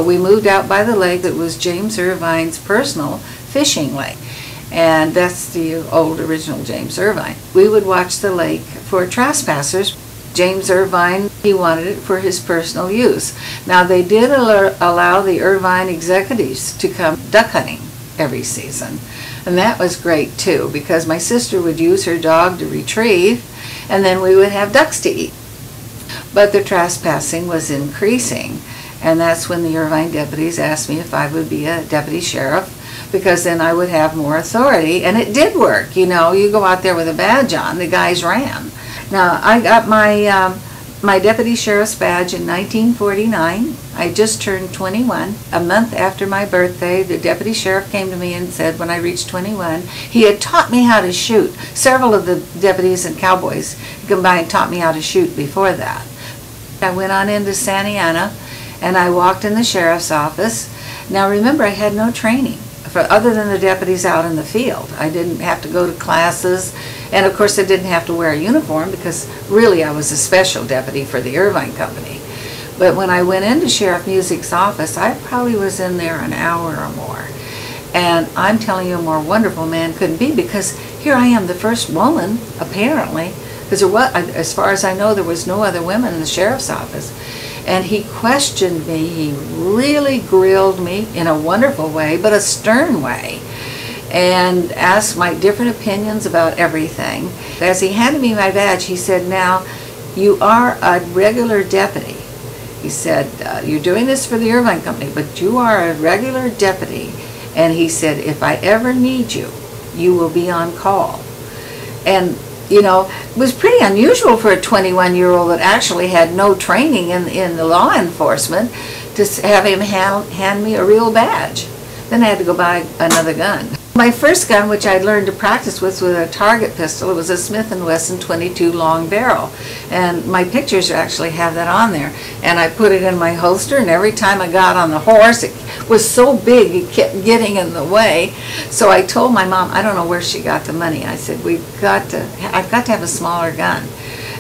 We moved out by the lake that was James Irvine's personal fishing lake. And that's the old original James Irvine. We would watch the lake for trespassers. James Irvine, he wanted it for his personal use. Now they did allow the Irvine executives to come duck hunting every season. And that was great too, because my sister would use her dog to retrieve, and then we would have ducks to eat. But the trespassing was increasing, and that's when the Irvine deputies asked me if I would be a deputy sheriff, because then I would have more authority. And it did work. You know, you go out there with a badge on, the guys ran. Now, I got my deputy sheriff's badge in 1949. I just turned 21. A month after my birthday, the deputy sheriff came to me and said, when I reached 21, he had taught me how to shoot. Several of the deputies and cowboys combined taught me how to shoot before that. I went on into Santa Ana, and I walked in the sheriff's office. Now remember, I had no training other than the deputies out in the field. I didn't have to go to classes, and of course I didn't have to wear a uniform, because really I was a special deputy for the Irvine Company. But when I went into Sheriff Music's office, I probably was in there an hour or more. And I'm telling you, a more wonderful man couldn't be, because here I am, the first woman, apparently, because as far as I know, there was no other women in the sheriff's office. And he questioned me. He really grilled me in a wonderful way, but a stern way, and asked my different opinions about everything. As he handed me my badge, he said, now, you are a regular deputy. He said, you're doing this for the Irvine Company, but you are a regular deputy. And he said, if I ever need you, you will be on call. And you know, it was pretty unusual for a 21-year-old that actually had no training in the law enforcement to have him hand me a real badge. Then I had to go buy another gun. My first gun, which I learned to practice with, was a target pistol. It was a Smith & Wesson 22 long barrel. And my pictures actually have that on there. And I put it in my holster, and every time I got on the horse, it was so big it kept getting in the way. So I told my mom, I don't know where she got the money. I said, I've got to have a smaller gun.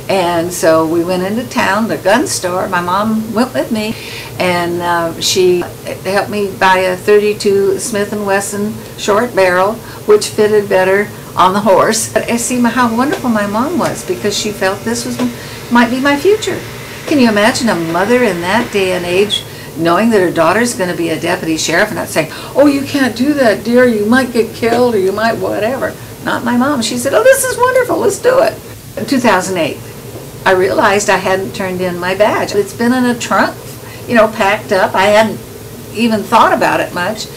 And so we went into town, the gun store. My mom went with me, and she helped me buy a 32 Smith & Wesson short barrel, which fitted better on the horse. I see how wonderful my mom was, because she felt this might be my future. Can you imagine a mother in that day and age knowing that her daughter's going to be a deputy sheriff and not saying, oh, you can't do that, dear, you might get killed, or you might whatever. Not my mom. She said, oh, this is wonderful, let's do it. In 2008. I realized I hadn't turned in my badge. It's been in a trunk, you know, packed up. I hadn't even thought about it much.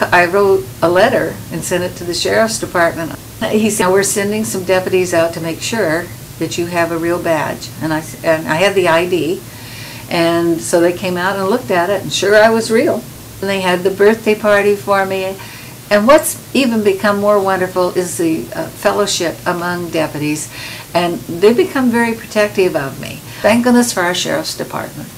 I wrote a letter and sent it to the sheriff's department. He said, we're sending some deputies out to make sure that you have a real badge. And I had the ID. And so they came out and looked at it, and sure, I was real. And they had the birthday party for me. And what's even become more wonderful is the fellowship among deputies, and they've become very protective of me. Thank goodness for our sheriff's department.